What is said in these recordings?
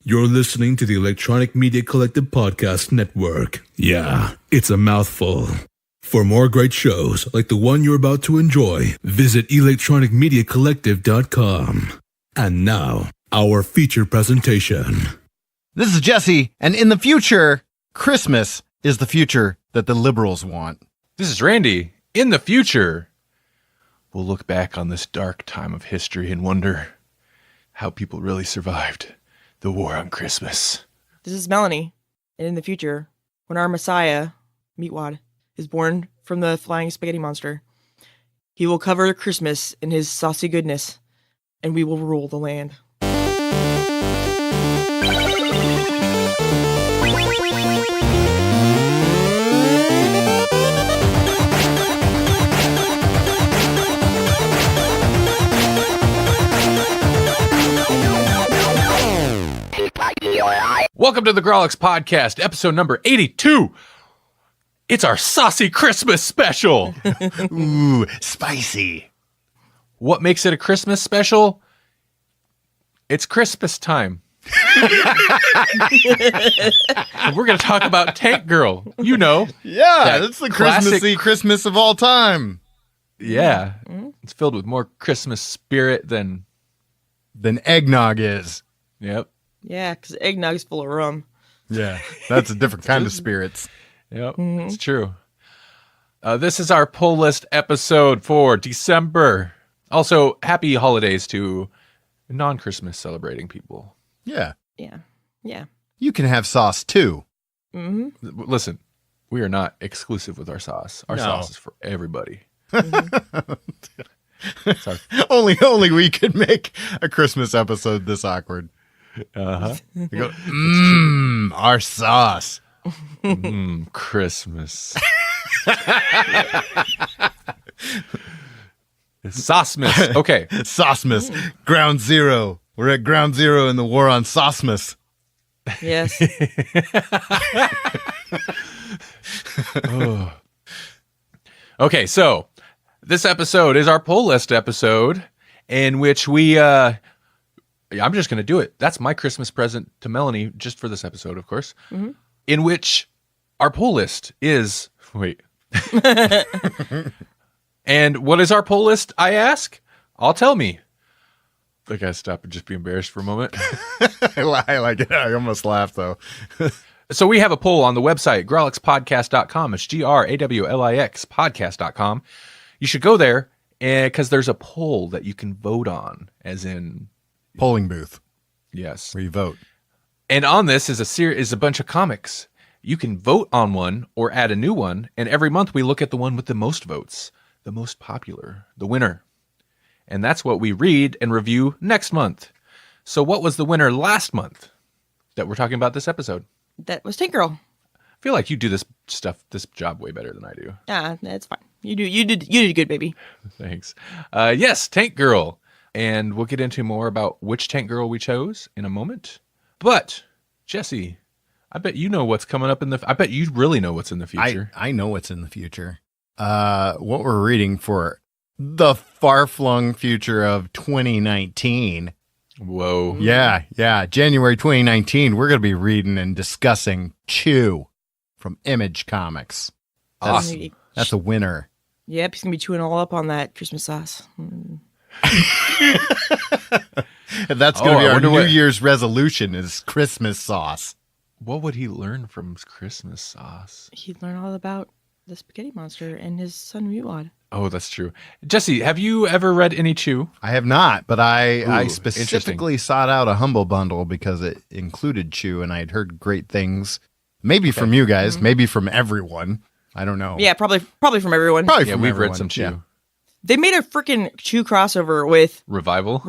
You're listening to the Electronic Media Collective Podcast Network. Yeah, it's a mouthful. For more great shows like the one you're about to enjoy, visit electronicmediacollective.com. And now, our feature presentation. This is Jesse, and in the future, Christmas is the future that the liberals want. This is Randy. In the future, we'll look back on this dark time of history and wonder how people really survived the war on Christmas. This is Melanie. And in the future, when our Messiah, Meatwad, is born from the flying spaghetti monster, he will cover Christmas in his saucy goodness, and we will rule the land. Welcome to the Grawlix podcast, episode number 82. It's our saucy Christmas special. Ooh, spicy. What makes it a Christmas special? It's Christmas time. We're going to talk about Tank Girl. You know. Yeah, that's the classic Christmassy Christmas of all time. Yeah. It's filled with more Christmas spirit than eggnog is. Yep. Yeah, because eggnog's full of rum. Yeah, that's a different kind of spirits. Yep, It's true. This is our pull list episode for December. Also, happy holidays to non-Christmas celebrating people. Yeah. Yeah. You can have sauce too. Mm-hmm. Listen, we are not exclusive with our sauce. Our No. sauce is for everybody. Only we could make a Christmas episode this awkward. Uh-huh. We go, our sauce. Christmas. Saucemas. Okay. Saucemas. Ground zero. We're at ground zero in the war on Saucemas. Yes. Oh. Okay, so this episode is our poll list episode in which we I'm just going to do it. That's my Christmas present to Melanie, just for this episode, of course, in which our poll list is... Wait. And what is our poll list, I ask? I'll tell me. I gotta stop and just be embarrassed for a moment. I like it. I almost laughed, though. So we have a poll on the website, grawlixpodcast.com. It's GRAWLIX podcast.com. You should go there because there's a poll that you can vote on, as in... Polling booth Yes. where you vote. And on this is a bunch of comics. You can vote on one or add a new one, and every month we look at the one with the most votes, the most popular, the winner. And that's what we read and review next month. So what was the winner last month that we're talking about this episode? That was Tank Girl. I feel like you do this job way better than I do. That's fine. You did good, baby. Thanks. Yes, Tank Girl. And we'll get into more about which Tank Girl we chose in a moment. But, Jesse, I bet you know what's coming up I bet you really know what's in the future. I know what's in the future. What we're reading for the far-flung future of 2019. Whoa. Yeah. January 2019, we're going to be reading and discussing Chew from Image Comics. Awesome. That's a winner. Yep, he's going to be chewing all up on that Christmas sauce. And that's going to be our New Year's resolution is Christmas sauce. What would he learn from Christmas sauce? He'd learn all about the spaghetti monster and his son Meatwad. Oh, that's true. Jesse, have you ever read any Chew? I have not, but I Ooh, specifically sought out a Humble Bundle because it included Chew, and I had heard great things. Maybe from you guys, maybe from everyone. I don't know. Yeah, probably from everyone. Probably Yeah, from we've everyone. read some Chew. Yeah. They made a freaking Chew crossover with Revival?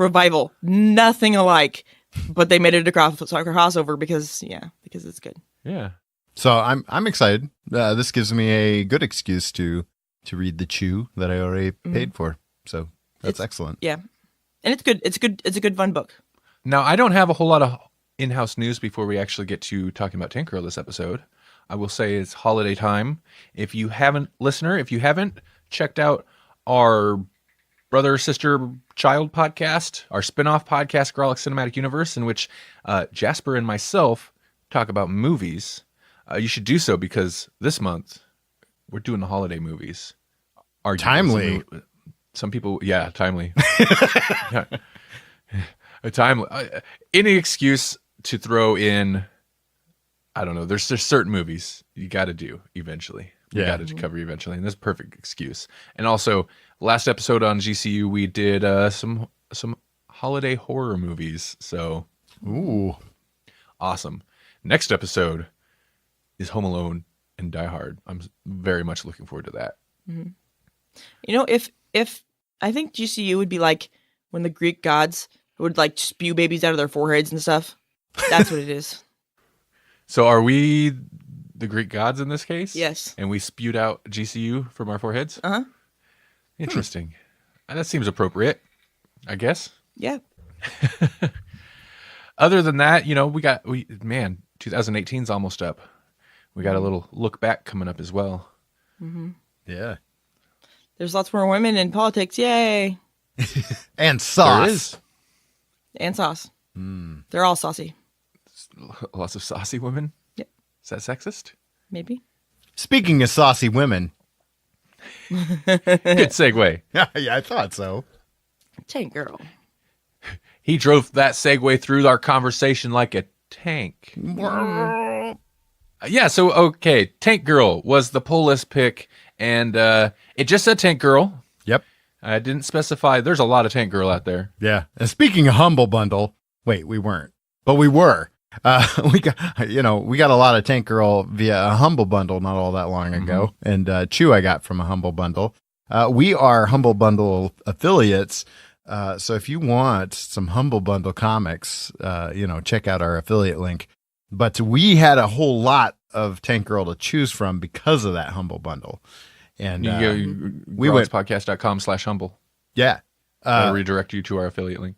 Nothing alike, but they made it a crossover because it's good. Yeah. So I'm excited. This gives me a good excuse to read the Chew that I already paid for. So that's excellent. Yeah, and it's good. It's a good fun book. Now, I don't have a whole lot of in-house news before we actually get to talking about Tank Girl this episode. I will say it's holiday time. If you haven't checked out our brother, sister, child podcast, our spin-off podcast, Grawlix Cinematic Universe, in which Jasper and myself talk about movies. You should do so because this month we're doing the holiday movies. Timely. Some people, yeah, timely. Yeah. Timely. Any excuse to throw in, I don't know, there's certain movies you got to do eventually. You got to cover eventually, and that's a perfect excuse. And also, last episode on GCU, we did some holiday horror movies. So, ooh, awesome. Next episode is Home Alone and Die Hard. I'm very much looking forward to that. Mm-hmm. You know, if I think GCU would be like when the Greek gods would like spew babies out of their foreheads and stuff. That's what it is. So, are we the Greek gods in this case? Yes. And we spewed out GCU from our foreheads? Uh-huh. Interesting. That seems appropriate, I guess. Yeah. Other than that, you know, 2018's almost up. We got a little look back coming up as well. Mm-hmm. Yeah. There's lots more women in politics. Yay. And sauce. There is. And sauce. They're all saucy. Lots of saucy women. Yep. Is that sexist? Maybe. Speaking of saucy women. Good segue. Yeah, I thought so. Tank girl. He drove that segue through our conversation like a tank. Yeah, so, okay. Tank Girl was the poll list pick, and it just said Tank Girl. Yep. I didn't specify. There's a lot of Tank Girl out there. Yeah. And speaking of Humble Bundle, wait, we weren't, but we were. We got a lot of Tank Girl via a Humble Bundle not all that long ago, and Chew I got from a Humble Bundle. We are Humble Bundle affiliates, so if you want some Humble Bundle comics, check out our affiliate link. But we had a whole lot of Tank Girl to choose from because of that Humble Bundle. And we went podcast.com/humble. Yeah. I'll redirect you to our affiliate link.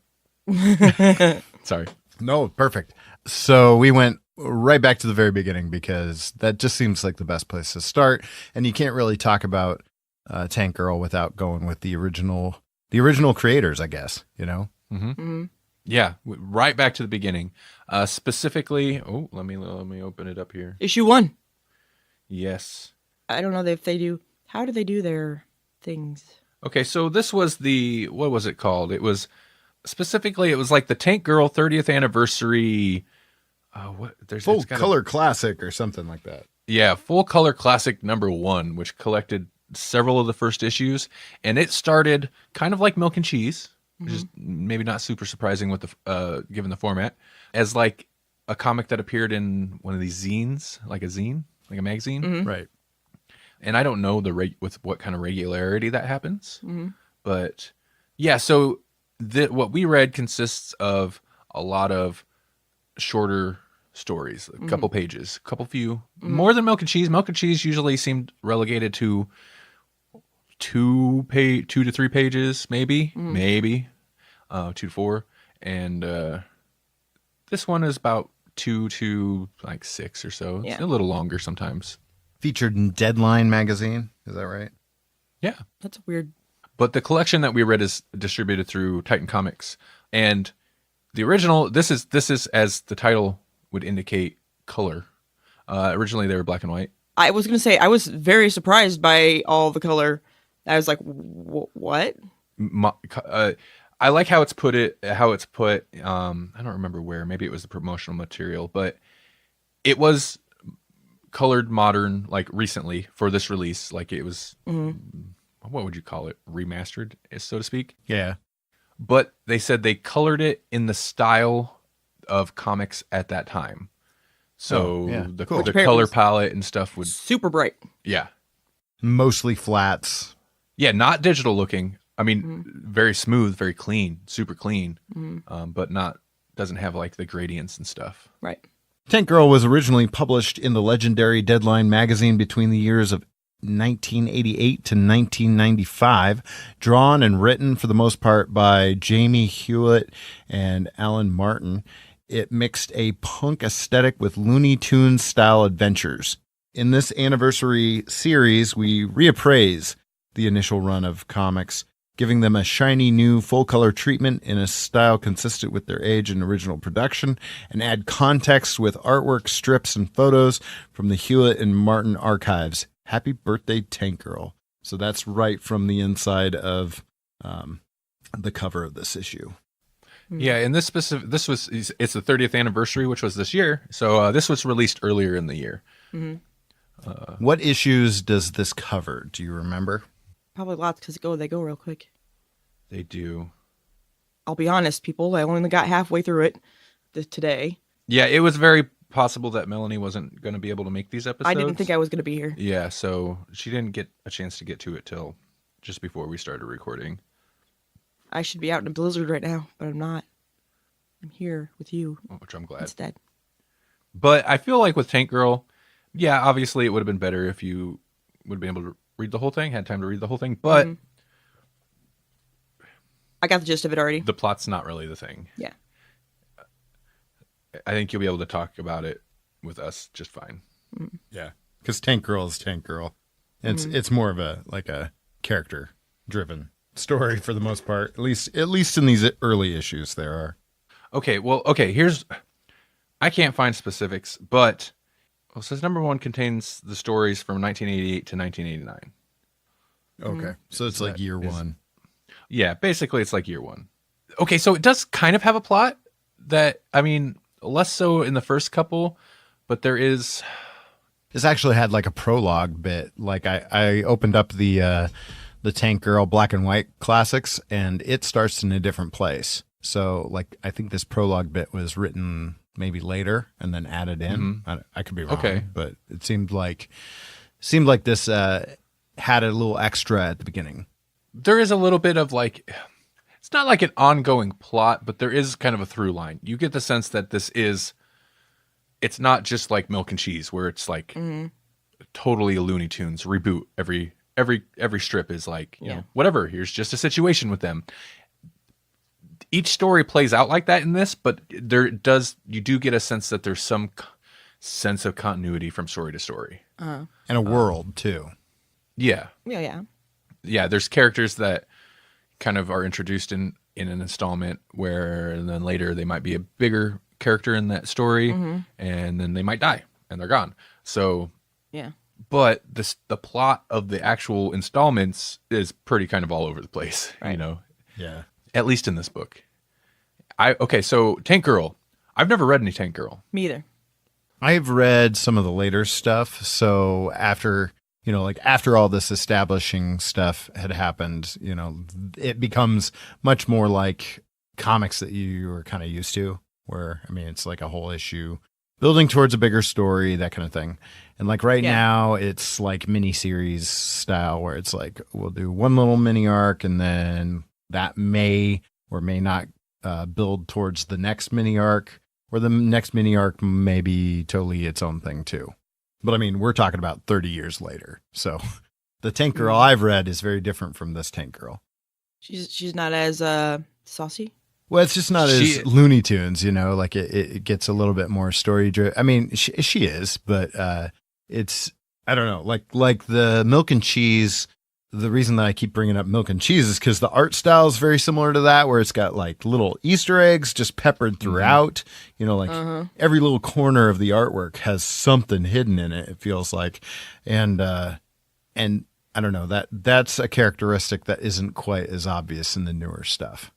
Sorry. No, perfect. So we went right back to the very beginning because that just seems like the best place to start. And you can't really talk about Tank Girl without going with the original creators, I guess, you know? Mm-hmm. Mm-hmm. Yeah, right back to the beginning. Specifically, let me open it up here. Issue 1. Yes. I don't know if they do. How do they do their things? Okay, so this was what was it called? It was like the Tank Girl 30th anniversary. Full color classic or something like that. Yeah, full color classic #1, which collected several of the first issues, and it started kind of like Milk and Cheese, which is maybe not super surprising with the given the format, as like a comic that appeared in one of these zines, like a zine, like a magazine, right? And I don't know with what kind of regularity that happens, but yeah. So what we read consists of a lot of shorter stories, a couple pages, few, more than Milk and Cheese. Milk and Cheese usually seemed relegated to 2 to 3 pages, maybe 2 to 4, and this one is about 2 to like 6 or so. It's a little longer sometimes. Featured in Deadline magazine, is that right? Yeah, that's weird. But the collection that we read is distributed through Titan Comics, and the original. This is as the title would indicate, color. Originally, they were black and white. I was going to say, I was very surprised by all the color. I was like, what? I like how it's put. I don't remember where. Maybe it was the promotional material, but it was colored modern, like recently for this release. Like it was, what would you call it? Remastered, so to speak. Yeah. But they said they colored it in the style of comics at that time. So the color palette and stuff would super bright. Yeah. Mostly flats. Yeah, not digital looking. I mean, very smooth, very clean, super clean, but doesn't have like the gradients and stuff. Right. Tank Girl was originally published in the legendary Deadline magazine between the years of 1988 to 1995, drawn and written for the most part by Jamie Hewlett and Alan Martin. It mixed a punk aesthetic with Looney Tunes style adventures. In this anniversary series, we reappraise the initial run of comics giving them a shiny new full-color treatment in a style consistent with their age and original production, and add context with artwork, strips, and photos from the Hewlett and Martin archives. Happy birthday, Tank Girl. So that's right from the inside of the cover of this issue. Yeah, and it's the 30th anniversary, which was this year. So this was released earlier in the year. Mm-hmm. What issues does this cover? Do you remember? Probably lots because they go real quick. They do. I'll be honest, people. I only got halfway through it today. Yeah, it was very possible that Melanie wasn't going to be able to make these episodes. I didn't think I was going to be here. Yeah, so she didn't get a chance to get to it till just before we started recording. I should be out in a blizzard right now, but I'm not. I'm here with you. Which I'm glad. Instead. But I feel like with Tank Girl, yeah, obviously it would have been better if you would have been able to read the whole thing, had time to read the whole thing, but I got the gist of it already. The plot's not really the thing. Yeah. I think you'll be able to talk about it with us just fine. Yeah, because Tank Girl is Tank Girl. It's more of a character driven story for the most part. At least in these early issues there are. Okay, I can't find specifics, but it says number 1 contains the stories from 1988 to 1989. Okay, so it's like year 1. Yeah, basically it's like year 1. Okay, so it does kind of have a plot that, I mean, less so in the first couple, but there is. This actually had like a prologue bit. Like I opened up the Tank Girl black and white classics, and it starts in a different place. So like I think this prologue bit was written maybe later and then added in. I could be wrong, but it seemed like this had a little extra at the beginning. There is a little bit of like, it's not like an ongoing plot, but there is kind of a through line. You get the sense that it's not just like Milk and Cheese where it's like totally a Looney Tunes reboot. Every strip is like, you know, whatever, here's just a situation with them. Each story plays out like that in this, but you do get a sense that there's some sense of continuity from story to story. And a world too. Yeah. Yeah. There's characters that kind of are introduced in an installment and then later they might be a bigger character in that story and then they might die and they're gone. So, yeah. But the plot of the actual installments is pretty kind of all over the place, you know? Yeah. At least in this book. So Tank Girl. I've never read any Tank Girl. Me either. I've read some of the later stuff. So after all this establishing stuff had happened, you know, it becomes much more like comics that you were kind of used to, where, I mean, it's like a whole issue building towards a bigger story, that kind of thing. And like right now it's like mini-series style where it's like, we'll do one little mini arc and then that may or may not build towards the next mini arc, or the next mini arc may be totally its own thing too. But I mean, we're talking about 30 years later. So the Tank Girl I've read is very different from this Tank Girl. She's not as saucy. Well, it's just not as Looney Tunes, you know, like it gets a little bit more story driven. I mean, she is, but it's, I don't know, like the Milk and Cheese. The reason that I keep bringing up Milk and Cheese is because the art style is very similar to that, where it's got like little Easter eggs just peppered throughout. You know, like every little corner of the artwork has something hidden in it. It feels like, and I don't know, that's a characteristic that isn't quite as obvious in the newer stuff,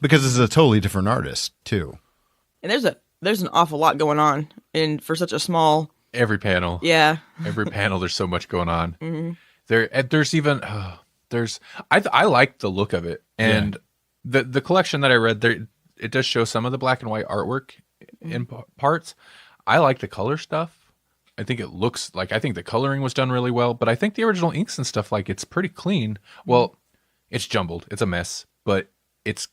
because it's a totally different artist too. And there's an awful lot going on, and for such a small every panel, every panel, there's so much going on. There's even I like the look of it, and the collection that I read there, it does show some of the black and white artwork in parts. I like the color stuff. I think the coloring was done really well, but I think the original inks and stuff, like, it's pretty clean. Well, it's jumbled, it's a mess, but it's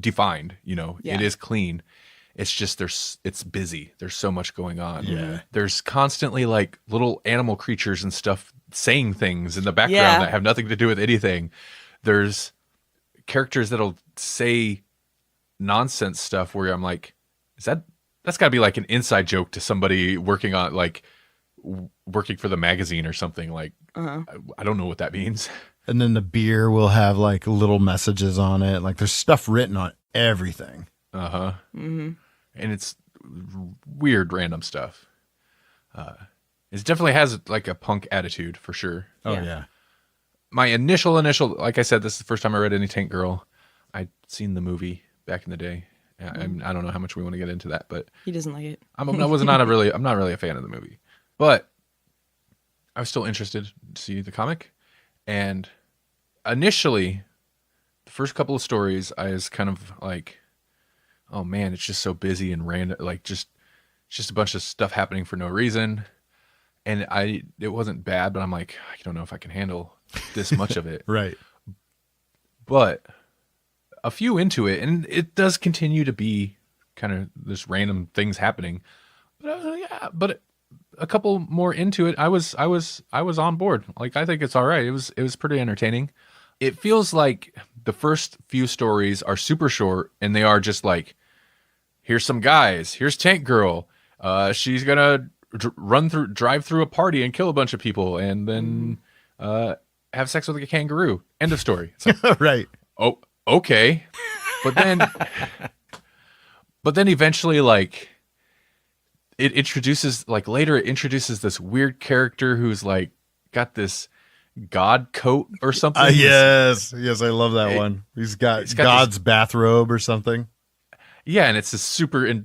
defined. You know, it is clean. It's just it's busy. There's so much going on. Yeah. There's constantly like little animal creatures and stuff saying things in the background that have nothing to do with anything. There's characters that'll say nonsense stuff where I'm like, that's got to be like an inside joke to somebody working on, like, working for the magazine or something. Like, I don't know what that means. And then the beer will have like little messages on it. Like there's stuff written on everything. And it's weird, random stuff. It definitely has like a punk attitude for sure. Oh yeah. My initial, like I said, this is the first time I read any Tank Girl. I'd seen the movie back in the day. I don't know how much we want to get into that, but He doesn't like it. I'm not really a fan of the movie, but I was still interested to see the comic. And initially, the first couple of stories, I was kind of like, oh man, it's just so busy and random, like just a bunch of stuff happening for no reason. And it wasn't bad, but I'm like, I don't know if I can handle this much of it. Right. But a few into it, and it does continue to be kind of this random things happening. But I was like, yeah, but a couple more into it, I was on board. Like, I think it's all right. It was pretty entertaining. It feels like the first few stories are super short, and they are just like, here's some guys, here's Tank Girl. She's gonna drive through a party and kill a bunch of people, and then have sex with a kangaroo. End of story. It's like, Right. oh, okay. But then eventually, like, it introduces this weird character who's like got this god coat or something. Yes, I love that one. He's got God's bathrobe or something. Yeah, and it's this super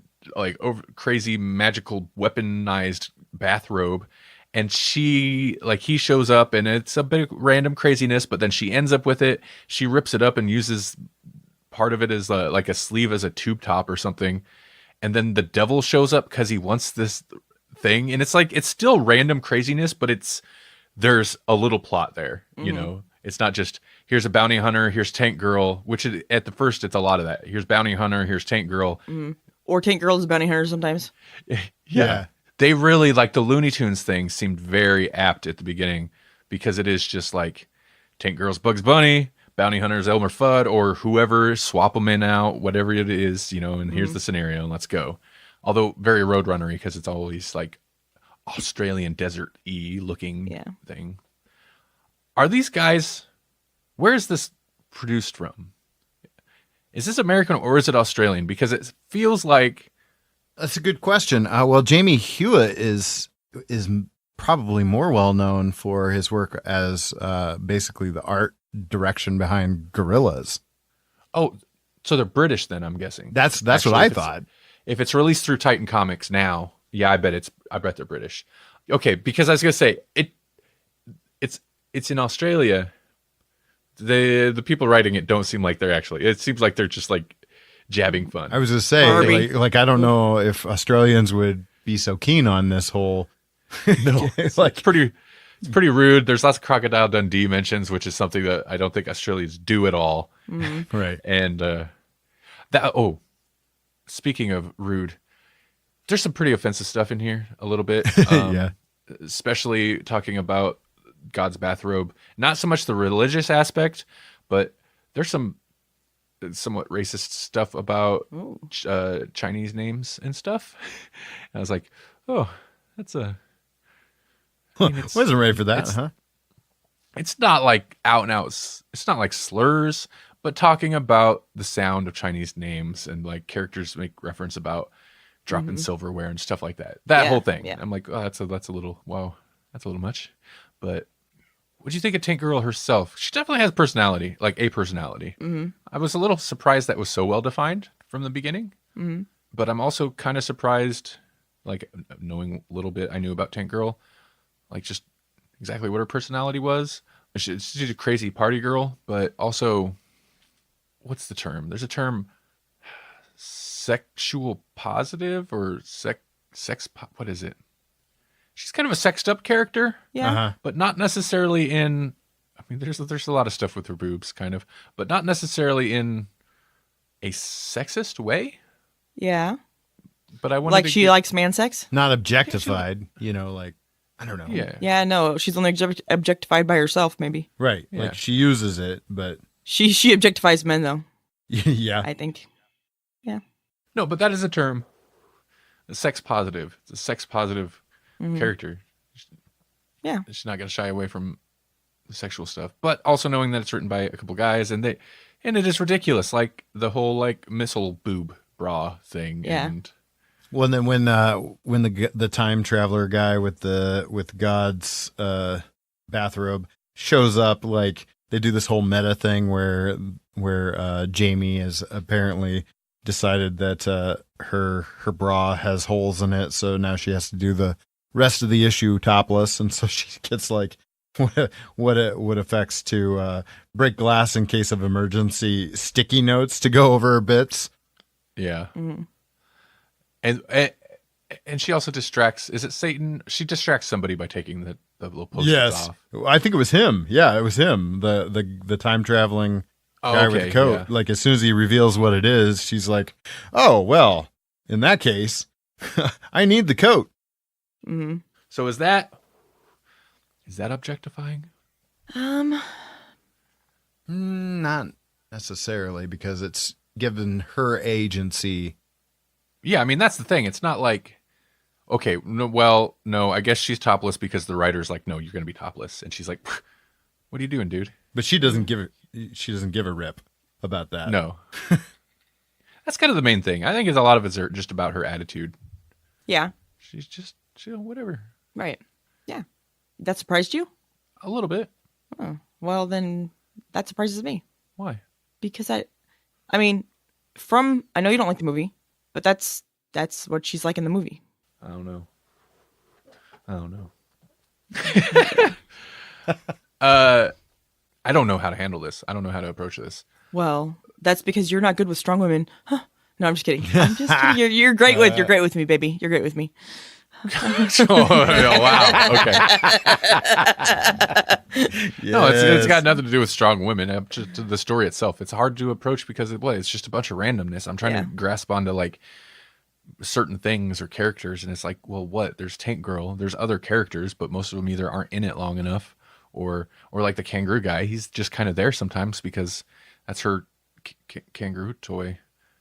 crazy magical weaponized bathrobe, and he shows up, and it's a bit random craziness, but then she ends up with it. She rips it up and uses part of it as like a sleeve as a tube top or something, and then the devil shows up because he wants this thing, and it's like, it's still random craziness, but there's a little plot there. You know, it's not just here's a bounty hunter, here's Tank Girl, which at the first it's a lot of that. Here's bounty hunter, here's Tank Girl. Or Tank Girl is a bounty hunter sometimes. Yeah. They really, like, the Looney Tunes thing seemed very apt at the beginning, because it is just like Tank Girl's Bugs Bunny, bounty hunter's Elmer Fudd, or whoever, swap them in out, whatever it is, you know, and here's the scenario and let's go. Although very Roadrunner-y, because it's always like Australian desert-y looking thing. Are these guys, where is this produced from? Is this American or is it Australian? Because it feels like... That's a good question. Well, Jamie Hewitt is probably more well known for his work as basically the art direction behind Gorillaz. Oh, so they're British then, I'm guessing. That's actually what I thought. If it's released through Titan Comics now, yeah, I bet they're British. Okay, because I was gonna say it's in Australia. The people writing it don't seem like they're actually. It seems like they're just like jabbing fun. I was gonna say, like I don't know if Australians would be so keen on this whole. No, it's pretty rude. There's lots of Crocodile Dundee mentions, which is something that I don't think Australians do at all. Right. And speaking of rude, there's some pretty offensive stuff in here a little bit. Yeah. Especially talking about God's bathrobe. Not so much the religious aspect, but there's some somewhat racist stuff about Chinese names and stuff. And I was like, oh, that's a... wasn't ready for that, huh? It's not like out and out. It's not like slurs, but talking about the sound of Chinese names, and like characters make reference about dropping silverware and stuff like that. That whole thing. Yeah. I'm like, oh, that's a little much. But what do you think of Tank Girl herself? She definitely has personality, like a personality. I was a little surprised that was so well defined from the beginning. But I'm also kind of surprised, like, knowing a little bit I knew about Tank Girl, like just exactly what her personality was. She's a crazy party girl, but also, what's the term? There's a term, sexual positive or what is it? She's kind of a sexed up character. Yeah. But not necessarily in, I mean, there's a lot of stuff with her boobs, kind of, but not necessarily in a sexist way. Yeah. But I wanted like she likes man sex? Not objectified, like, I don't know. Yeah. Yeah, no, she's only objectified by herself, maybe. Right. Yeah. Like she uses it, but She objectifies men, though. yeah. I think. Yeah. No, but that is a term. A sex positive. It's a sex positive character. Yeah. She's not going to shy away from the sexual stuff, but also knowing that it's written by a couple guys and it is ridiculous. Like the whole like missile boob bra thing. Yeah. And Well, and then when the time traveler guy with God's bathrobe shows up, like they do this whole meta thing where Jamie has apparently decided that her bra has holes in it, so now she has to do the rest of the issue topless, and so she gets like what affects to break glass in case of emergency sticky notes to go over her bits. yeah. Mm-hmm. And she also distracts. Is it Satan? She distracts somebody by taking the little posters Yes, off. I think it was him. Yeah, it was him. The time traveling guy with the coat. Yeah. Like as soon as he reveals what it is, she's like, "Oh well, in that case, I need the coat." Mm-hmm. So is that objectifying? Not necessarily, because it's given her agency. Yeah, I mean that's the thing. It's not like, okay, no, I guess she's topless because the writer's like, no, you're going to be topless, and she's like, what are you doing, dude? But she doesn't give a rip about that. No. That's kind of the main thing. I think is a lot of it's just about her attitude. Yeah. She's just whatever. Right. Yeah. That surprised you? A little bit. Oh, well, then that surprises me. Why? Because I mean, I know you don't like the movie, but that's what she's like in the movie. I don't know. I don't know how to handle this. I don't know how to approach this. Well, that's because you're not good with strong women. Huh. No, I'm just kidding. I'm just kidding. You're great with me, baby. You're great with me. Oh, wow. Okay. Yes. No, it's got nothing to do with strong women. Just the story itself. It's hard to approach because it's just a bunch of randomness. I'm trying to grasp onto like certain things or characters, and it's like, well, what? There's Tank Girl. There's other characters, but most of them either aren't in it long enough, or like the kangaroo guy. He's just kind of there sometimes because that's her kangaroo toy.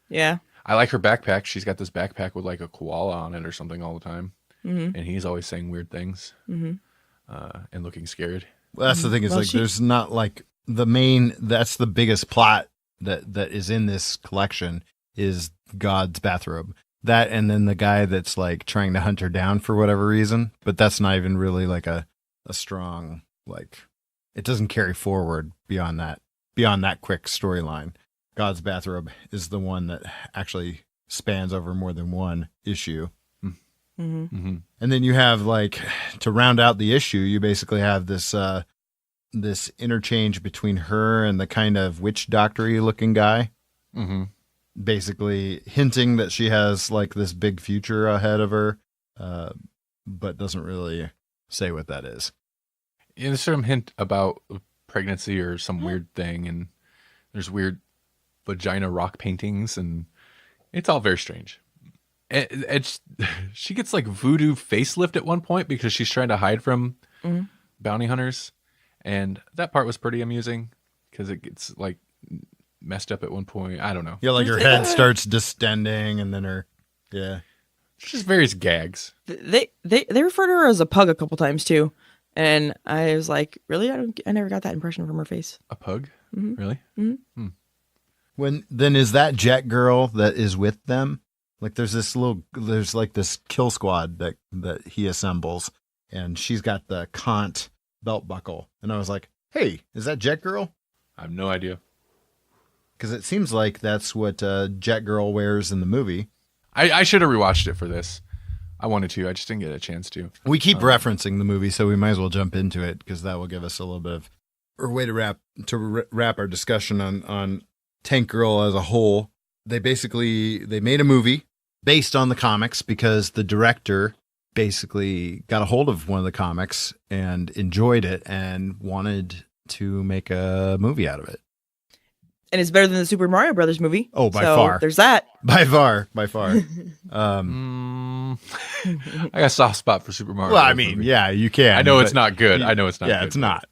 Yeah. I like her backpack. She's got this backpack with like a koala on it or something all the time. Mm-hmm. And he's always saying weird things and looking scared. Well, that's the thing is there's not like that's the biggest plot that is in this collection is God's bathrobe. That and then the guy that's like trying to hunt her down for whatever reason, but that's not even really like a strong, like it doesn't carry forward beyond that quick storyline. God's bathrobe is the one that actually spans over more than one issue. Mm-hmm. Mm-hmm. And then you have like to round out the issue, you basically have this interchange between her and the kind of witch doctor-y looking guy, basically hinting that she has like this big future ahead of her, but doesn't really say what that is. Yeah, there's some hint about pregnancy or some weird thing, and there's weird vagina rock paintings, and it's all very strange. She gets like voodoo facelift at one point because she's trying to hide from bounty hunters, and that part was pretty amusing because it gets like messed up at one point. I don't know. Yeah, like her head starts distending, and then It's just various gags. They refer to her as a pug a couple times too, and I was like, really? I never got that impression from her face. A pug? Mm-hmm. Really? Mm-hmm. Then is that Jet Girl that is with them? Like there's like this kill squad that he assembles, and she's got the Kant belt buckle. And I was like, hey, is that Jet Girl? I have no idea. Because it seems like that's what Jet Girl wears in the movie. I should have rewatched it for this. I wanted to. I just didn't get a chance to. We keep referencing the movie, so we might as well jump into it because that will give us a little bit of a way to wrap our discussion on Tank Girl as a whole. They made a movie based on the comics because the director basically got a hold of one of the comics and enjoyed it and wanted to make a got out of it. And it's better than the Super Mario Brothers movie. Oh, by far. There's that. By far. I got a soft spot for Super Mario. Well, I mean, yeah, you can. I know it's not good. I know it's not. Yeah, good, it's not.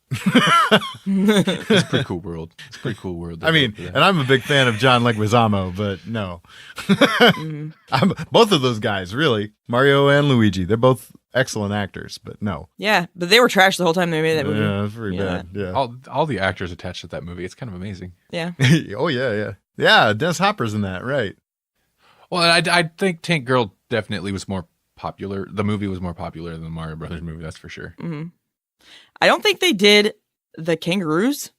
It's a pretty cool world. It's a pretty cool world. I mean, and I'm a big fan of John Leguizamo, but no. Both of those guys, really. Mario and Luigi, they're both excellent actors, but no. Yeah, but they were trash the whole time they made that movie. Yeah, it's pretty Yeah. bad. Yeah. All the actors attached to that movie. It's kind of amazing. Yeah. Oh yeah, yeah, yeah. Dennis Hopper's in that, right? Well, I think Tank Girl definitely was more popular. The movie was more popular than the Mario Brothers movie. That's for sure. Hmm. I don't think they did the kangaroos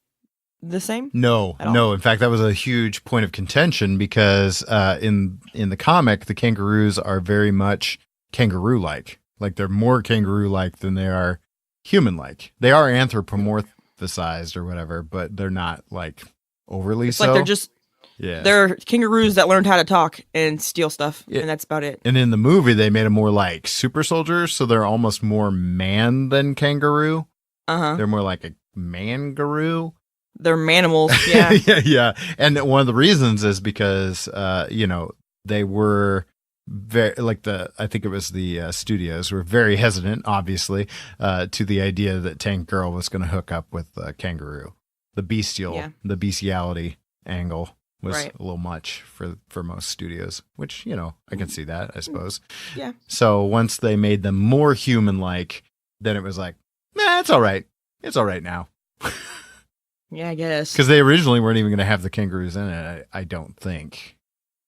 the same. No, At all. no. In fact, that was a huge point of contention because in the comic, the kangaroos are very much kangaroo-like. Like they're more kangaroo-like than they are human-like. They are anthropomorphized or whatever, but they're not like overly It's so. like they're just yeah. they're kangaroos that learned how to talk and steal stuff, Yeah. and that's about it. And in the movie, they made them more like super soldiers, so they're almost more man than kangaroo. Uh-huh. They're more like a mangaroo. They're manimals. Yeah. yeah. And one of the reasons is because, they were very I think it was the studios were very hesitant, obviously, to the idea that Tank Girl was going to hook up with Kangaroo. The bestiality angle was Right. a little much for most studios, which, I can see that, I suppose. Yeah. So once they made them more human-like, then it was like, it's all right. It's all right now. Yeah, I guess. Because they originally weren't even going to have the kangaroos in it, I don't think.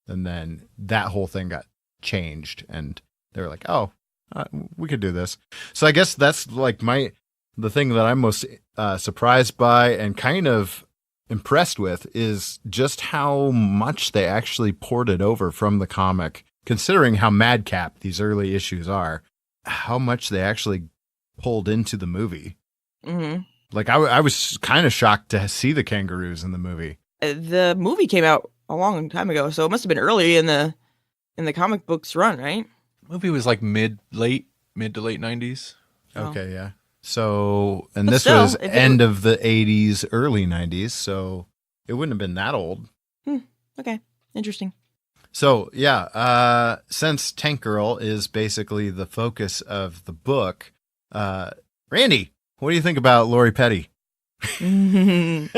And then that whole thing got changed, and they were like, we could do this. So I guess that's like the thing that I'm most surprised by and kind of impressed with is just how much they actually ported over from the comic, considering how madcap these early issues are, how much they actually pulled into the movie. Hmm. Like I was kind of shocked to see the kangaroos in the movie. The movie came out a long time ago, so it must have been early in the comic books run, right? Movie was like mid to late 90s. Oh. Okay, yeah. So, and But this still, was if it end of the 80s, early 90s, so it wouldn't have been that old. Okay, interesting. So, yeah, since Tank Girl is basically the focus of the book, Randy, what do you think about Lori Petty? I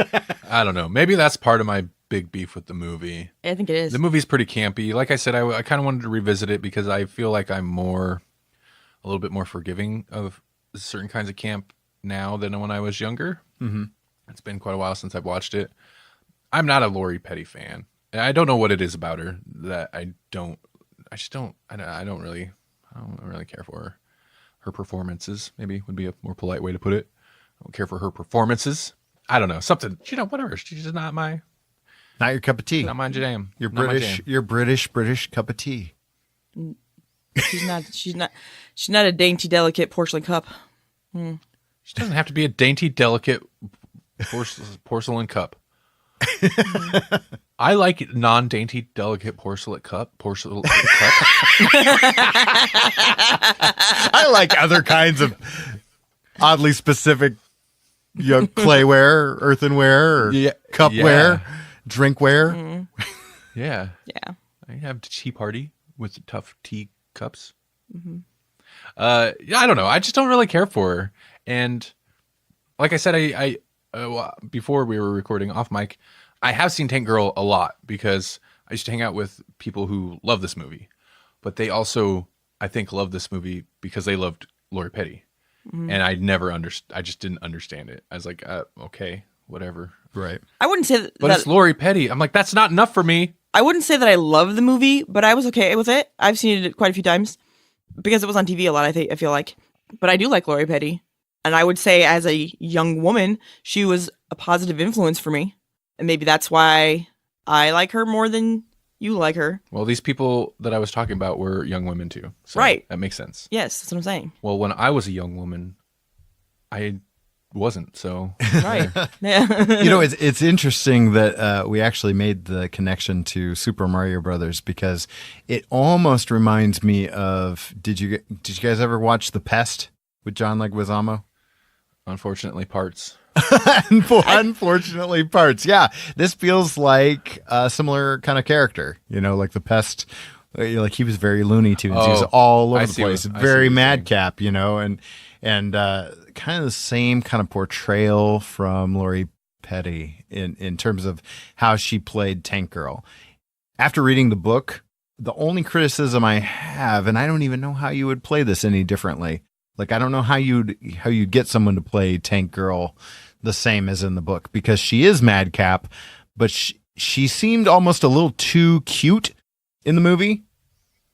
I don't know. Maybe that's part of my big beef with the movie. think it is. The movie's pretty campy. Like I said, I kind of wanted to revisit it because I feel like I'm a little bit more forgiving of certain kinds of camp now than when I was younger. Mm-hmm. It's been quite a while since I've watched it. I'm not a Lori Petty fan. And I don't know what it is about her that I don't really care for her. Her performances, maybe, would be a more polite way to put it. I don't care for her performances. I don't know. Something, whatever. She's just not my Cup of tea. Not my jam. You're Not my British. jam. You're British cup of tea. She's not a dainty, delicate porcelain cup. She doesn't have to be a dainty, delicate porcelain cup. I like non-dainty, delicate porcelain cup. I like other kinds of oddly specific clayware, earthenware, or cupware, drinkware. Yeah. Yeah. I have tea party with the tough tea cups. Mm-hmm. I don't know. I just don't really care for her. And like I said, I before we were recording off mic, I have seen Tank Girl a lot because I used to hang out with people who love this movie, but they also, I think, love this movie because they loved Lori Petty. Mm-hmm. And I just didn't understand it. I was like, okay, whatever. Right. I wouldn't say But it's Lori Petty. I'm like, that's not enough for me. I wouldn't say that I love the movie, but I was okay with it. I've seen it quite a few times because it was on TV a lot. I feel like, but I do like Lori Petty, and I would say as a young woman, she was a positive influence for me, and maybe that's why I like her more than you like her. Well, these people that I was talking about were young women too. So Right. That makes sense. Yes, that's what I'm saying. Well, when I was a young woman, I wasn't. So Right. Yeah. It's interesting that we actually made the connection to Super Mario Brothers because it almost reminds me of. Did you guys ever watch The Pest with John Leguizamo? unfortunately, parts. Unfortunately, parts. Yeah, this feels like a similar kind of character. Like The Pest. Like he was very Looney Tunes. He was all over the place. Very madcap. And kind of the same kind of portrayal from Lori Petty in terms of how she played Tank Girl. After reading the book, the only criticism I have, and I don't even know how you would play this any differently. Like, I don't know how you'd get someone to play Tank Girl the same as in the book, because she is madcap, but she seemed almost a little too cute in the movie.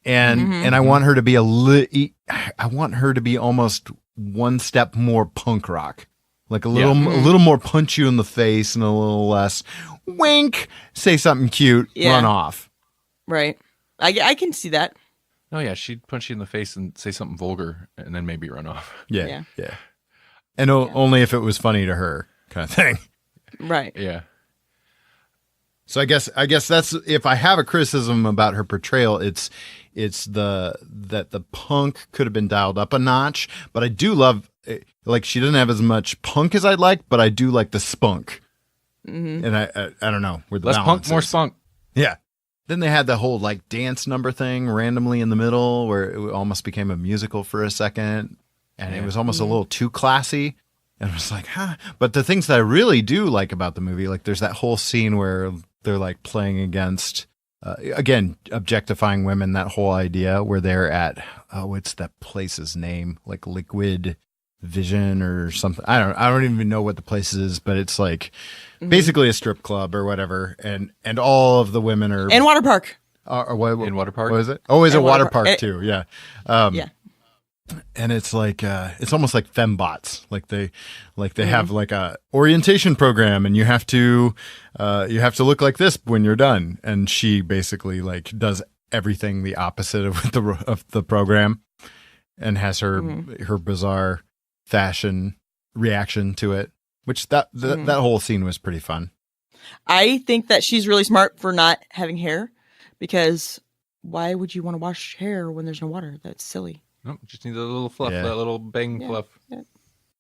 And I want her to be I want her to be almost one step more punk rock, like a little more punch you in the face and a little less wink, say something cute, run off. Right. I can see that. Oh yeah, she'd punch you in the face and say something vulgar, and then maybe run off. Yeah. And only if it was funny to her, kind of thing. Right. Yeah. So I guess that's, if I have a criticism about her portrayal, it's that the punk could have been dialed up a notch. But I do love, like, she doesn't have as much punk as I'd like, but I do like the spunk. And I don't know where the less balance punk, more is. spunk. Yeah. Then they had the whole like dance number thing randomly in the middle, where it almost became a musical for a second, and it was almost a little too classy. And I was like, huh. But the things that I really do like about the movie, like there's that whole scene where they're like playing against, again, objectifying women, that whole idea where they're at, what's that place's name? Like Liquid Vision or something. I don't even know what the place is, but it's like basically a strip club or whatever. And all of the women are. And water park. In water park? What is it? Oh, it's a And water water park park. too. Yeah. Yeah. And it's like it's almost like fembots. Like they have like a orientation program, and you have to look like this when you're done. And she basically like does everything the opposite of the program, and has her bizarre fashion reaction to it. Which that whole scene was pretty fun. I think that she's really smart for not having hair, because why would you want to wash hair when there's no water? That's silly. Nope, just need a little fluff, that little bang fluff. Yeah.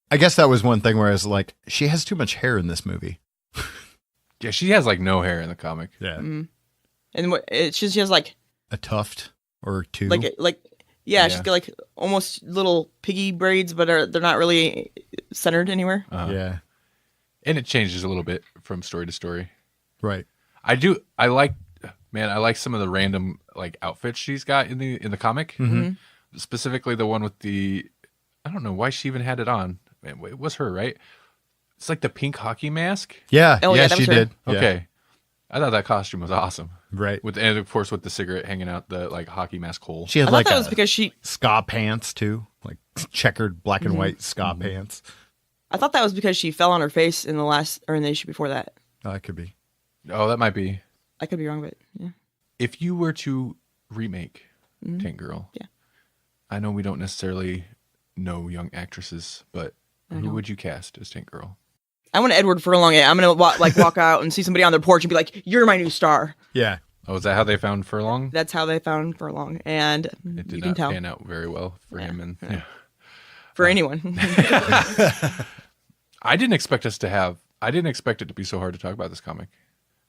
I guess that was one thing where I was like, she has too much hair in this movie. Yeah, she has like no hair in the comic. Yeah. And she has like A tuft or two. she's got like almost little piggy braids, but they're not really centered anywhere. Yeah. And it changes a little bit from story to story. Right. I like some of the random like outfits she's got in the comic. Specifically the one with I don't know why she even had it on. It was her, right? It's like the pink hockey mask. Yeah. Oh, yeah, that she was her. did. Okay. Yeah. I thought that costume was awesome. Right. And of course with the cigarette hanging out the like hockey mask hole. She had I like thought that was because ska pants too, like checkered black and white ska pants. I thought that was because she fell on her face in the issue before that. Oh, that could be. Oh, that might be. I could be wrong, but yeah. If you were to remake Tank Girl, Yeah. I know we don't necessarily know young actresses, but who would you cast as Tank Girl? I want Edward Furlong. I'm gonna walk out and see somebody on their porch and be like, "You're my new star." Yeah. Oh, is that how they found Furlong? That's how they found Furlong, and It did you not can tell pan out very well for him. And for anyone. I didn't expect it to be so hard to talk about this comic.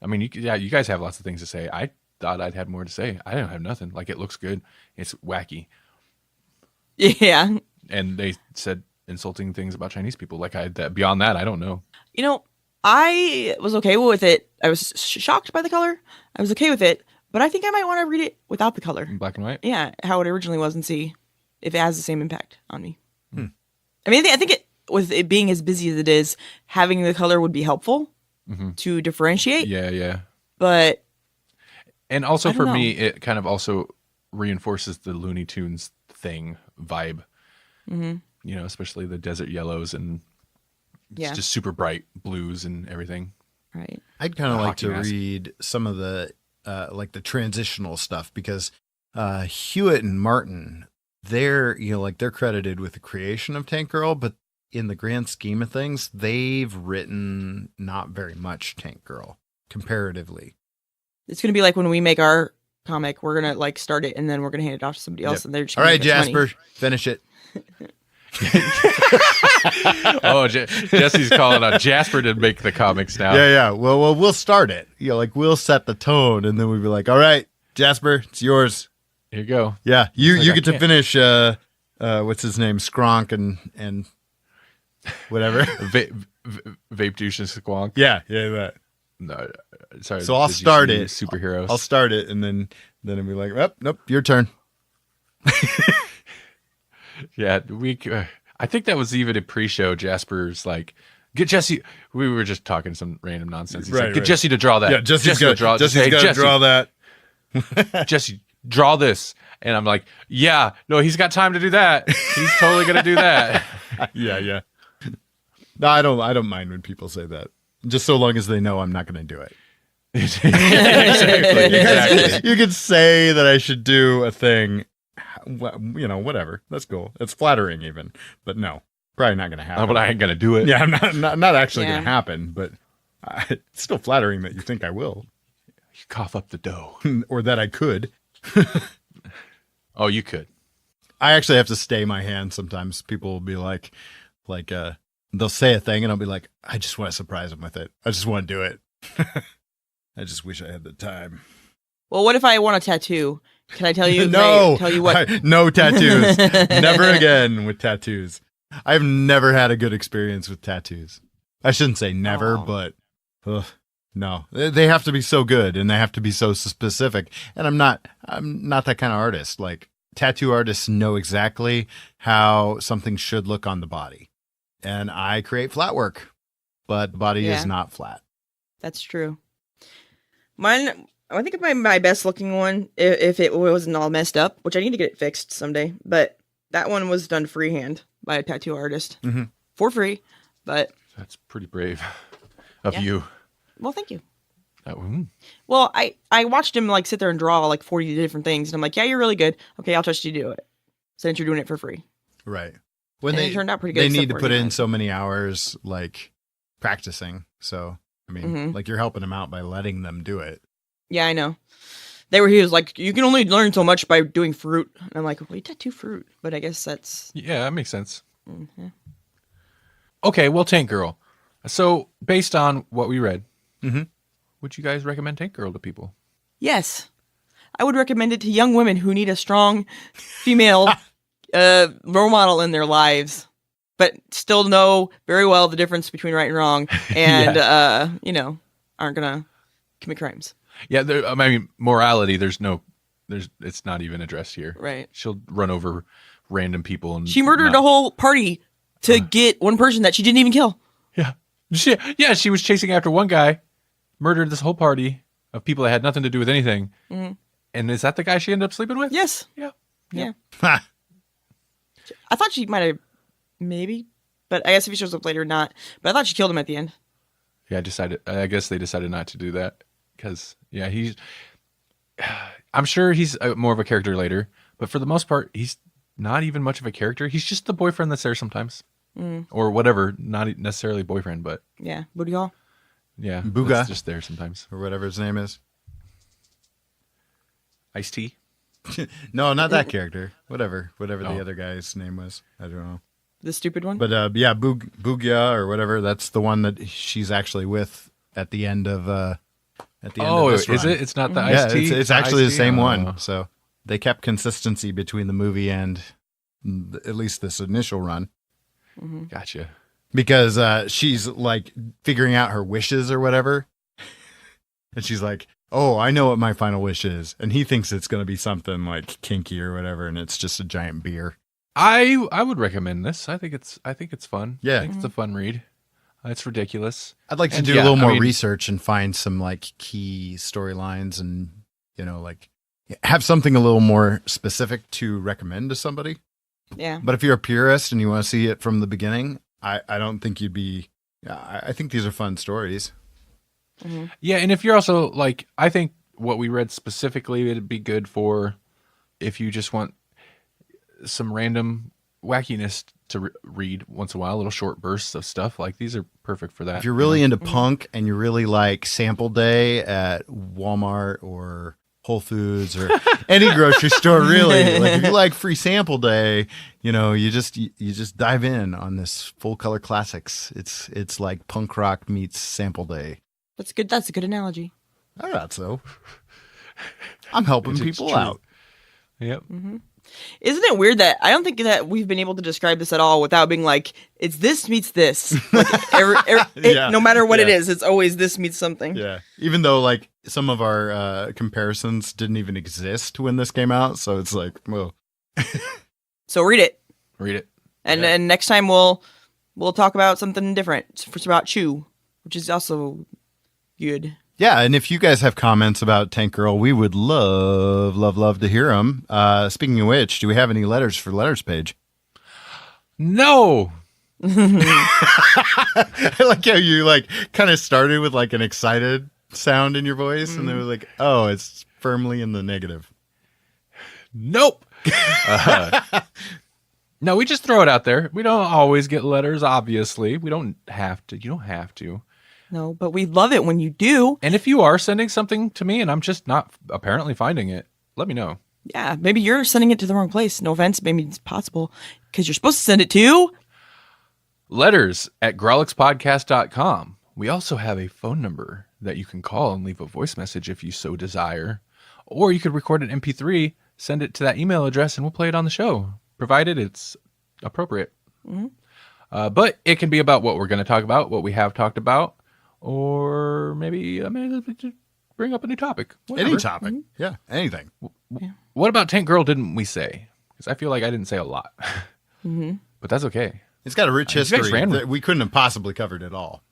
I mean, you guys have lots of things to say. I thought I'd had more to say. I don't have nothing. Like, it looks good. It's wacky. Yeah. And they said insulting things about Chinese people. Like, beyond that, I don't know. You know, I was okay with it. I was shocked by the color. I was okay with it, but I think I might want to read it without the color. In black and white? Yeah, how it originally was, and see if it has the same impact on me. I mean, I think with it being as busy as it is, having the color would be helpful to differentiate. Yeah. But And also I for don't me, it kind of also reinforces the Looney Tunes thing vibe. You know, especially the desert yellows and it's just super bright blues and everything. Right. I'd kind of like hockey to mask. read some of the like the transitional stuff, because Hewitt and Martin, they're credited with the creation of Tank Girl, but in the grand scheme of things, they've written not very much Tank Girl comparatively. It's gonna be like when we make our comic, we're gonna like start it and then we're gonna hand it off to somebody else, and they're just All gonna right, make us money. Jasper, finish it. Oh, Jesse's calling on Jasper to make the comics now. Yeah. Well, we'll start it. We'll set the tone, and then we'll be like, all right, Jasper, it's yours. Here you go. Yeah, you I get to can't- finish. What's his name? Skronk and whatever. Vape douche and squonk. yeah, that. No, sorry. So I'll did you start see it. Superheroes. I'll start it, and then Then it'd be like, oh, nope, your turn. Yeah, I think that was even a pre-show. Jasper's like, get Jesse. We were just talking some random nonsense. He's like, get Jesse to draw that. Yeah, Jesse's got to draw that. Jesse, draw this. And I'm like, yeah, no, he's got time to do that. He's totally gonna do that. Yeah. No, I don't mind when people say that. Just so long as they know I'm not going to do it. Exactly. You could say that I should do a thing. Whatever. That's cool. It's flattering even, but no, probably not going to happen. Oh, but I ain't gonna do it. Yeah, I'm not actually going to happen, but it's still flattering that you think I will. You cough up the dough. Or that I could. Oh, you could. I actually have to stay my hand sometimes. People will be like, they'll say a thing and I'll be like, I just want to surprise them with it. I just want to do it. I just wish I had the time. Well, what if I want a tattoo? Can I tell you? No. Tell you what? No tattoos. Never again with tattoos. I've never had a good experience with tattoos. I shouldn't say never, but no. They have to be so good and they have to be so specific. And I'm not that kind of artist. Like, tattoo artists know exactly how something should look on the body. And I create flat work, but the body is not flat. That's true. Mine, I think my best looking one, if it wasn't all messed up, which I need to get it fixed someday, but that one was done freehand by a tattoo artist for free. But that's pretty brave of you. Well, thank you. Oh, Well, I watched him like sit there and draw like 40 different things, and I'm like, yeah, you're really good. Okay, I'll trust you to do it since you're doing it for free. Right. When it turned out pretty good. They need to put in so many hours like practicing. So I mean, like, you're helping them out by letting them do it. Yeah, I know. He was like, you can only learn so much by doing fruit. And I'm like, well, you tattoo fruit. But I guess that's... Yeah, that makes sense. Mm-hmm. Okay, well, Tank Girl. So, based on what we read, would you guys recommend Tank Girl to people? Yes. I would recommend it to young women who need a strong female role model in their lives, but still know very well the difference between right and wrong, and aren't gonna commit crimes. Yeah, I mean, morality. It's not even addressed here. Right. She'll run over random people and she murdered a whole party to get one person that she didn't even kill. Yeah. She was chasing after one guy, murdered this whole party of people that had nothing to do with anything. Mm-hmm. And is that the guy she ended up sleeping with? Yes. Yeah. I thought she might have, maybe, but I guess if he shows up later, not. But I thought she killed him at the end. Yeah, I guess they decided not to do that because, I'm sure he's more of a character later, but for the most part, he's not even much of a character. He's just the boyfriend that's there sometimes, or whatever. Not necessarily boyfriend, but booty hall. Yeah, Booga, that's just there sometimes, or whatever his name is. Ice-T. No, not that character. Whatever the other guy's name was. I don't know. The stupid one? But Boogya or whatever, that's the one that she's actually with at the end of of this run. Is it? It's not the Ice-T? Yeah, it's actually the Ice-T? same one. So they kept consistency between the movie and at least this initial run. Mm-hmm. Gotcha. Because she's like figuring out her wishes or whatever. And she's like, oh, I know what my final wish is. And he thinks it's going to be something like kinky or whatever. And it's just a giant beer. I would recommend this. I think it's fun. Yeah. I think it's a fun read. It's ridiculous. I'd like to do a little more research and find some like key storylines and, like have something a little more specific to recommend to somebody. Yeah. But if you're a purist and you want to see it from the beginning, I don't think you'd be. I think these are fun stories. Mm-hmm. Yeah, and if you're also like, I think what we read specifically, it'd be good for if you just want some random wackiness to read once in a while, little short bursts of stuff. Like, these are perfect for that. If you're really into punk and you really like sample day at Walmart or Whole Foods or any grocery store, really, like if you like free sample day, you just dive in on this full color classics. It's like punk rock meets sample day. That's good. That's a good analogy. I thought so. I'm helping people out. Yep. Mm-hmm. Isn't it weird that I don't think that we've been able to describe this at all without being like, it's this meets this. Like, no matter what it is, it's always this meets something. Yeah. Even though like some of our comparisons didn't even exist when this came out. So it's like, well. So read it. Read it. And next time we'll talk about something different. It's about Chew, which is also good. Yeah, and if you guys have comments about Tank Girl, we would love to hear them. Speaking of which, do we have any letters for letters page? No. I like how you kind of started with an excited sound in your voice, and then was like, oh, it's firmly in the negative. Nope. No, we just throw it out there. We don't always get letters, obviously. We don't have to. You don't have to. No, but we love it when you do. And if you are sending something to me and I'm just not apparently finding it, let me know. Yeah, maybe you're sending it to the wrong place. No offense, maybe it's possible. Because you're supposed to send it to... letters@grawlixpodcast.com. We also have a phone number that you can call and leave a voice message if you so desire. Or you could record an MP3, send it to that email address, and we'll play it on the show, provided it's appropriate. Mm-hmm. But it can be about what we're going to talk about, what we have talked about, or maybe bring up a new topic. Whatever. Any topic. Mm-hmm. Yeah, anything. What about Tank Girl didn't we say? Because I feel like I didn't say a lot. Mm-hmm. But that's okay. It's got a rich history that we couldn't have possibly covered it all.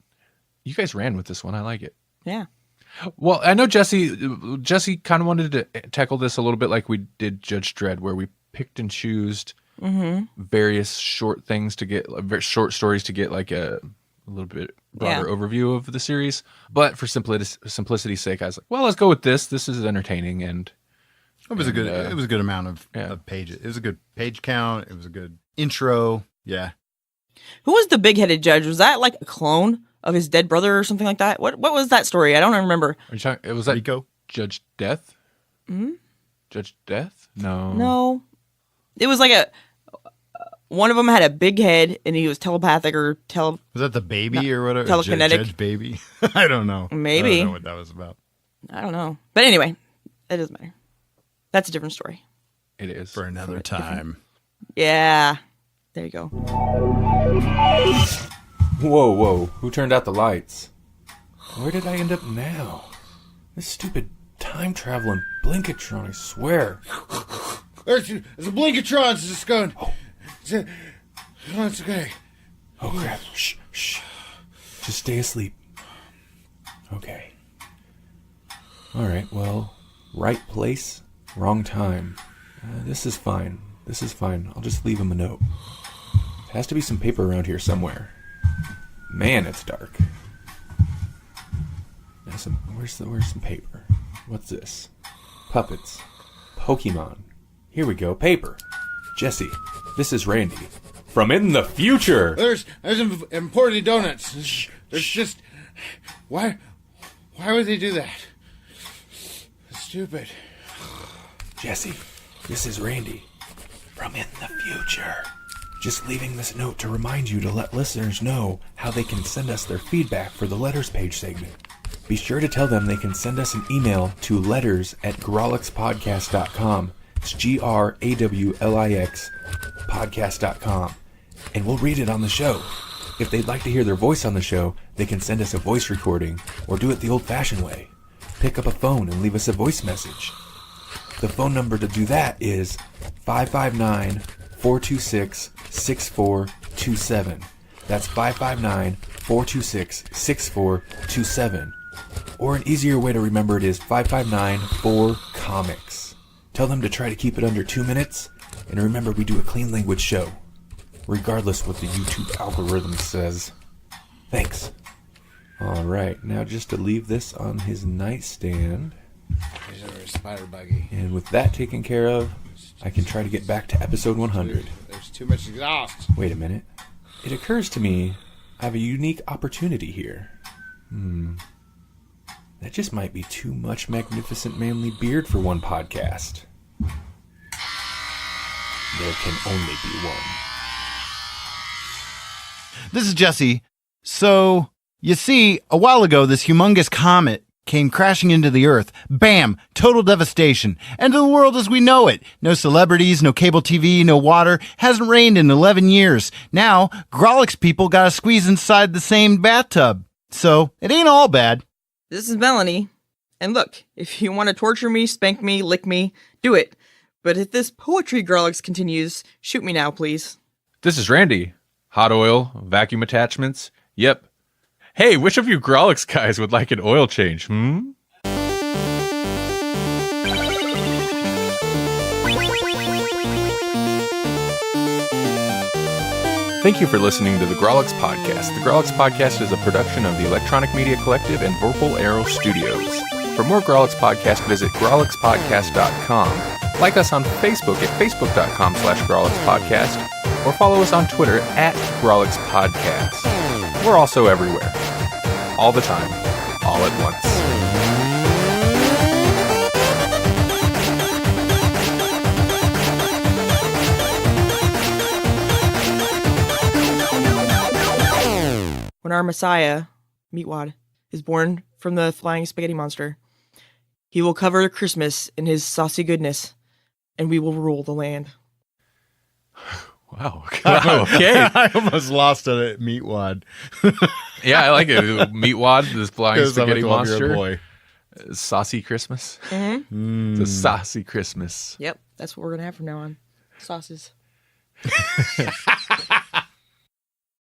You guys ran with this one. I like it. Yeah. Well, I know Jesse kind of wanted to tackle this a little bit like we did Judge Dredd, where we picked and chose various short things to get, short stories to get a little bit broader overview of the series. But for simplicity's sake, I was like, well, let's go with this. This is entertaining, and it was a good amount of pages. It was a good page count. It was a good intro. Yeah. Who was the big-headed judge? Was that like a clone of his dead brother or something like that? What was that story? I don't remember. Are you talking? Was that Rico? Judge Death? Mm-hmm. Judge Death? No. No. It was like one of them had a big head and he was telepathic or Was that the baby or whatever? Telekinetic. Judge Baby? I don't know. Maybe. I don't know what that was about. I don't know. But anyway, it doesn't matter. That's a different story. It is. For another time. Yeah. There you go. Whoa. Who turned out the lights? Where did I end up now? This stupid time-traveling Blinkatron, I swear. There's a Blinkatron. It's just going. It's okay. Oh, crap. Shh. Just stay asleep. Okay. All right, well, right place, wrong time. This is fine. I'll just leave him a note. There has to be some paper around here somewhere. Man, it's dark. Now where's some paper? What's this? Puppets. Pokemon. Here we go. Paper. Jesse, this is Randy. From in the future! There's important donuts. There's just... Why would they do that? It's stupid. Jesse, this is Randy. From in the future. Just leaving this note to remind you to let listeners know how they can send us their feedback for the letters page segment. Be sure to tell them they can send us an email to letters@grawlixpodcast.com. It's GRAWLIX podcast.com. And we'll read it on the show. If they'd like to hear their voice on the show, they can send us a voice recording or do it the old-fashioned way. Pick up a phone and leave us a voice message. The phone number to do that is 559-426-6427. That's 559-426-6427. Or an easier way to remember it is 559-4-COMICS. Tell them to try to keep it under 2 minutes, and remember we do a clean language show, regardless what the YouTube algorithm says. Thanks. Alright, now just to leave this on his nightstand. There's a spider buggy. And with that taken care of, I can try to get back to episode 100. There's too much exhaust. Wait a minute. It occurs to me I have a unique opportunity here. That just might be too much magnificent manly beard for one podcast. There can only be one. This is Jesse. So, you see, a while ago, this humongous comet came crashing into the Earth. Bam! Total devastation. End of the world as we know it. No celebrities, no cable TV, no water. Hasn't rained in 11 years. Now, Grawlix people gotta squeeze inside the same bathtub. So, it ain't all bad. This is Melanie. And look, if you want to torture me, spank me, lick me, do it. But if this poetry Grawlix continues, shoot me now, please. This is Randy. Hot oil, vacuum attachments. Yep. Hey, which of you Grawlix guys would like an oil change? Thank you for listening to the Grawlix Podcast. The Grawlix Podcast is a production of the Electronic Media Collective and Vorpal Arrow Studios. For more Grawlix Podcast, visit grawlixpodcast.com. Like us on Facebook at facebook.com/GrawlixPodcast, or follow us on Twitter at GrawlixPodcast. We're also everywhere. All the time. All at once. When our Messiah, Meatwad, is born from the flying spaghetti monster, he will cover Christmas in his saucy goodness, and we will rule the land. Wow. Okay. I almost lost it at Meatwad. Yeah, I like it. Meatwad, this flying Because I'm a spaghetti 12-year-old monster. boy. Saucy Christmas. Mm-hmm. It's a saucy Christmas. Yep, that's what we're going to have from now on. Sauces.